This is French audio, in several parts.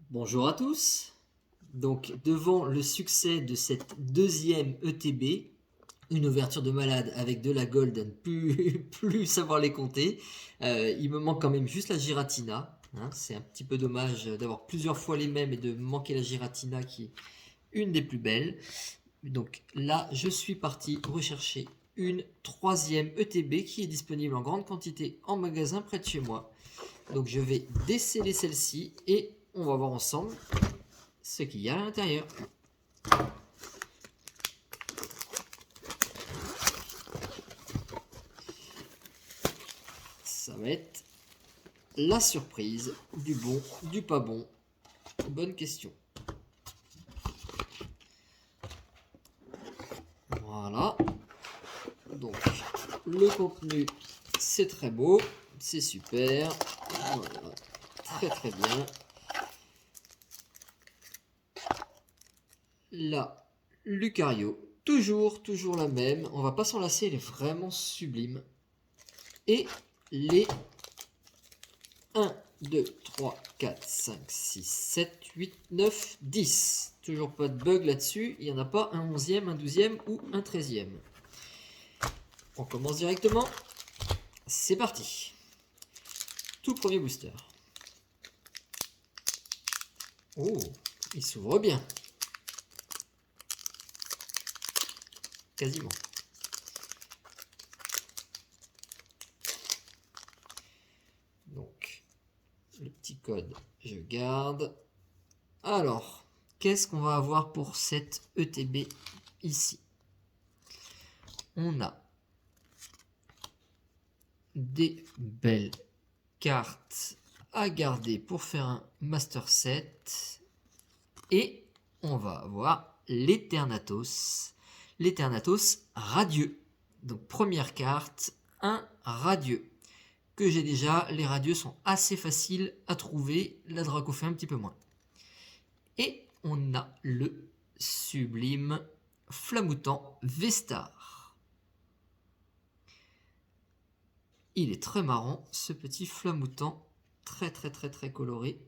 Bonjour à tous. Donc devant le succès de cette deuxième ETB, une ouverture de malade avec de la gold à ne plus savoir les compter, il me manque quand même juste la Giratina. Hein. C'est un petit peu dommage d'avoir plusieurs fois les mêmes et de manquer la Giratina qui est une des plus belles. Donc là, je suis parti rechercher une troisième ETB qui est disponible en grande quantité en magasin près de chez moi. Donc je vais déceler celle-ci et on va voir ensemble ce qu'il y a à l'intérieur. Ça va être la surprise, du bon, du pas bon. Bonne question. Voilà. Donc, le contenu, c'est très beau, c'est super. Voilà. Très très bien. Là, Lucario, toujours la même. On va pas s'en lasser, elle est vraiment sublime. Et les 1, 2, 3, 4, 5, 6, 7, 8, 9, 10. Toujours pas de bug là-dessus. Il n'y en a pas un 11e, un 12e ou un 13e. On commence directement. C'est parti. Tout premier booster. Oh, il s'ouvre bien. Quasiment. Donc, le petit code, je garde. Alors, qu'est-ce qu'on va avoir pour cette ETB ici? On a des belles cartes à garder pour faire un Master Set. Et on va avoir l'Eternatus. L'Eternatus radieux. Donc première carte, un radieux. Que j'ai déjà, les radieux sont assez faciles à trouver, la Dracofée un petit peu moins. Et on a le sublime Flamoutant Vestar. Il est très marrant, ce petit Flamoutant, très coloré,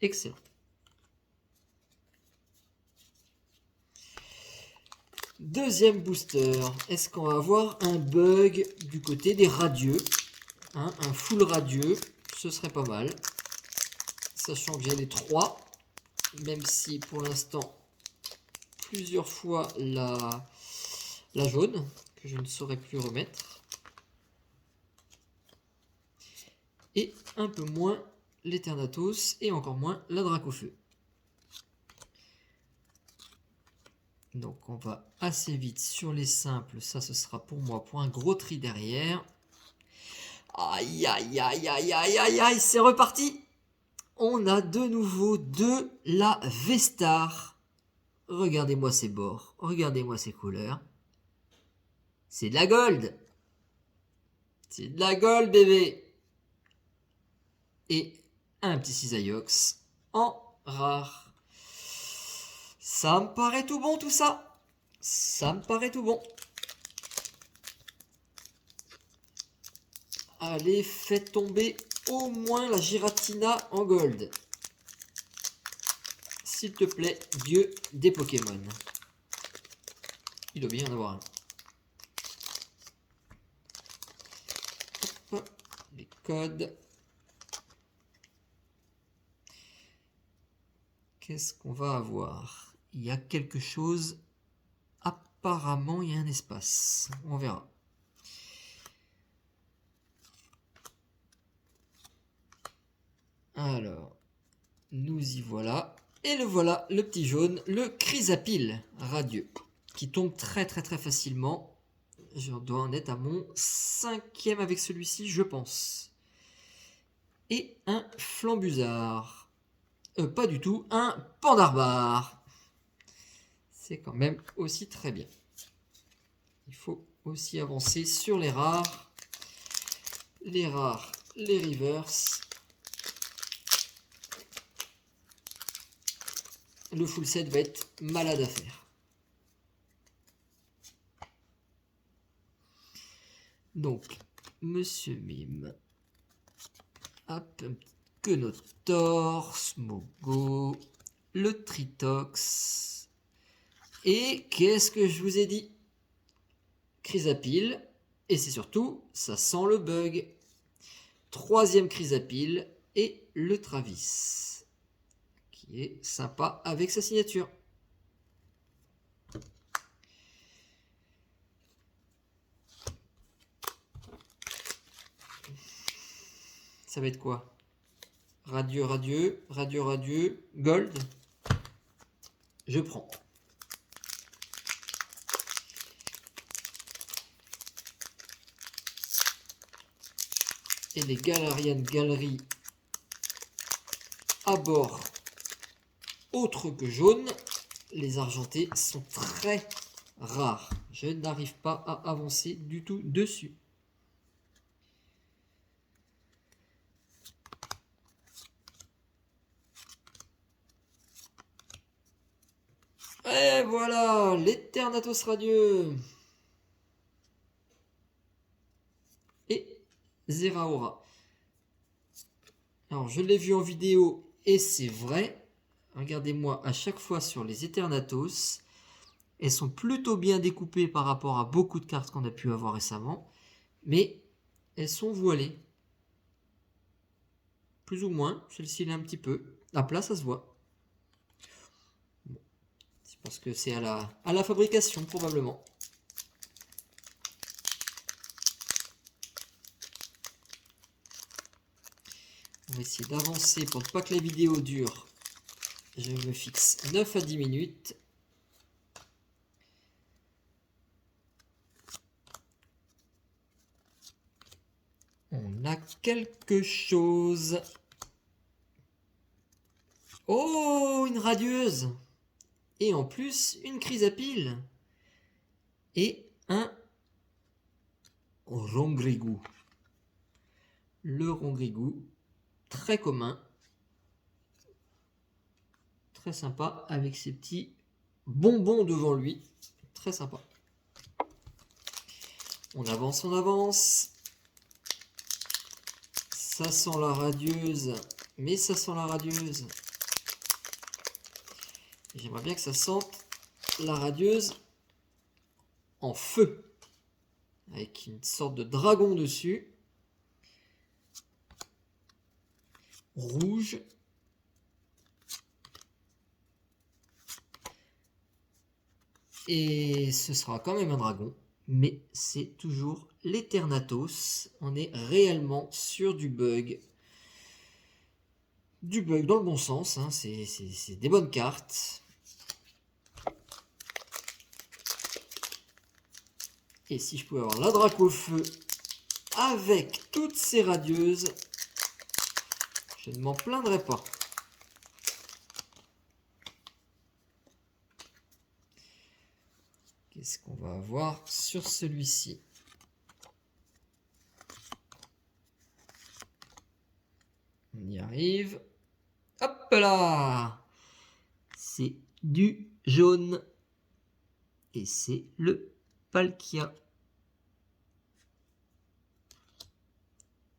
excellent. Deuxième booster, est-ce qu'on va avoir un bug du côté des radieux, hein, un full radieux, ce serait pas mal. Sachant que j'ai les 3, même si pour l'instant, plusieurs fois la jaune, que je ne saurais plus remettre. Et un peu moins l'Eternatus et encore moins la Dracofeu. Donc on va assez vite sur les simples, ça ce sera pour moi pour un gros tri derrière. Aïe aïe aïe aïe aïe aïe aïe, c'est reparti. On a de nouveau de la Vestar. Regardez-moi ces bords, regardez-moi ces couleurs. C'est de la gold. C'est de la gold bébé. Et un petit Cisaillux en rare. Ça me paraît tout bon tout ça. Ça me paraît tout bon. Allez, faites tomber au moins la Giratina en gold. S'il te plaît, Dieu des Pokémon. Il doit bien y en avoir un. Hop, les codes. Qu'est-ce qu'on va avoir? Il y a quelque chose. Apparemment, il y a un espace. On verra. Alors, nous y voilà. Et le voilà, le petit jaune, le Chrysapile radieux, qui tombe très facilement. Je dois en être à mon 5e avec celui-ci, je pense. Et un Flambuzard. Pas du tout, un Pandarbar. C'est quand même aussi très bien. Il faut aussi avancer sur les rares. Les rares, les reverse. Le full set va être malade à faire. Donc, Monsieur Mime. Hop, Quenotor, Smogo, le Tritox. Et qu'est-ce que je vous ai dit? Chrysapile. Et c'est surtout, ça sent le bug. Troisième Chrysapile et le Travis, qui est sympa avec sa signature. Ça va être quoi? Radieux, radieux, radieux, radieux, gold. Je prends. Et les Galarian Galeries à bord, autre que jaune, les argentés sont très rares. Je n'arrive pas à avancer du tout dessus. Et voilà, l'Eternatus radieux. Et Zeraora. Alors, je l'ai vu en vidéo et c'est vrai. Regardez-moi à chaque fois sur les Eternatus. Elles sont plutôt bien découpées par rapport à beaucoup de cartes qu'on a pu avoir récemment. Mais elles sont voilées. Plus ou moins. Celle-ci l'est un petit peu. À plat, ça se voit. Bon. Je pense que c'est à la fabrication, probablement. On va essayer d'avancer pour ne pas que la vidéo dure. Je me fixe 9 à 10 minutes. On a quelque chose. Oh, une radieuse. Et en plus, une chrysapile. Et un rongrigou. Le rongrigou, très commun. Très sympa, avec ses petits bonbons devant lui. Très sympa. On avance, on avance. Ça sent la radieuse, mais ça sent la radieuse. J'aimerais bien que ça sente la radieuse en feu, avec une sorte de dragon dessus. Rouge. Et ce sera quand même un dragon, mais c'est toujours l'Eternatus. On est réellement sur du bug. Du bug dans le bon sens, hein. C'est des bonnes cartes. Et si je pouvais avoir la Dracofeu avec toutes ces radieuses, je ne m'en plaindrais pas. Qu'est-ce qu'on va avoir sur celui-ci? On y arrive. Hop là! C'est du jaune. Et c'est le Palkia.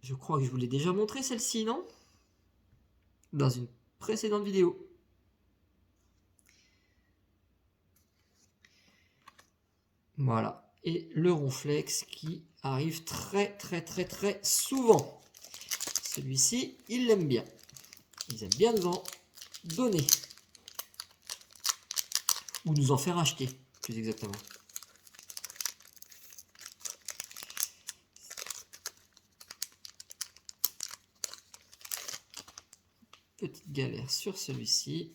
Je crois que je vous l'ai déjà montré celle-ci, non? Dans une précédente vidéo. Voilà. Et le Ronflex qui arrive très souvent. Celui-ci, il l'aime bien. Ils aiment bien nous en donner. Ou nous en faire acheter, plus exactement. Petite galère sur celui-ci.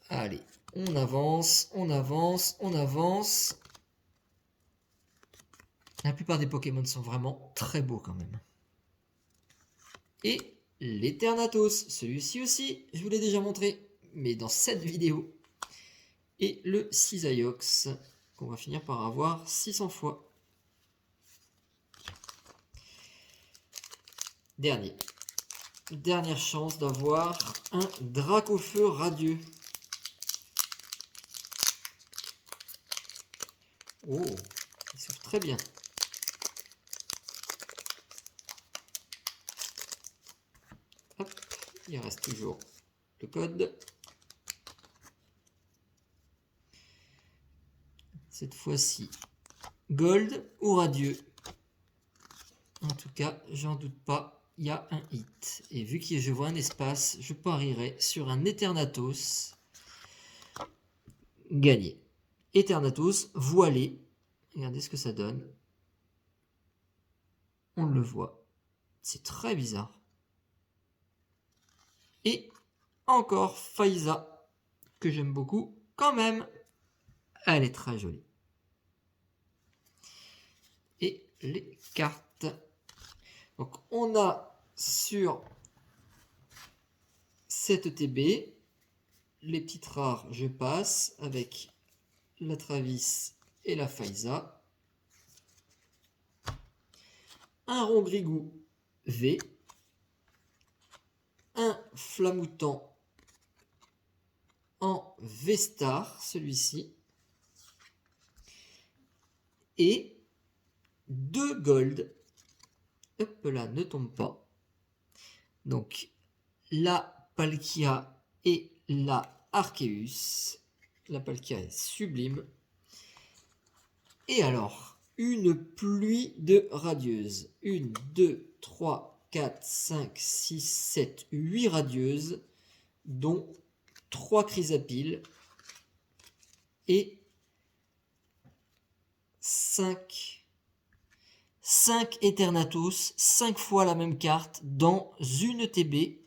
Allez, on avance, on avance, on avance. La plupart des Pokémon sont vraiment très beaux quand même. Et l'Eternatus, celui-ci aussi, je vous l'ai déjà montré, mais dans cette vidéo. Et le Cisaiox, qu'on va finir par avoir 600 fois. Dernière chance d'avoir un Dracofeu radieux. Oh, il s'ouvre très bien. Il reste toujours le code. Cette fois-ci, gold ou radieux. En tout cas, j'en doute pas, il y a un hit. Et vu que je vois un espace, je parierai sur un Eternatus. Gagné. Eternatus, voilé. Regardez ce que ça donne. On le voit. C'est très bizarre. Et encore Faiza, que j'aime beaucoup quand même. Elle est très jolie. Et les cartes. Donc on a sur cette ETB, les petites rares, je passe avec la Travis et la Faiza. Un Rongrigou V. Un Flamoutant en V-Star, celui-ci. Et 2 gold. Hop là, ne tombe pas. Donc, la Palkia et la Arceus. La Palkia est sublime. Et alors, une pluie de radieuses. 1, 2, 3, 4, 5, 6, 7, 8 radieuses, dont 3 chrysapiles et 5 Eternatus, 5 fois la même carte dans une ETB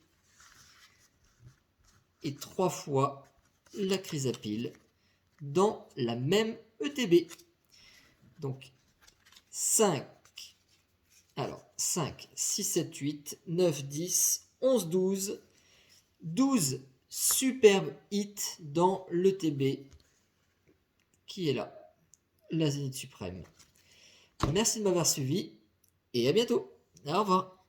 et 3 fois la chrysapile dans la même ETB. Donc 5, alors 5, 6, 7, 8, 9, 10, 11, 12, 12 superbes hits dans l'ETB qui est là, la Zénith Suprême. Merci de m'avoir suivi et à bientôt. Au revoir.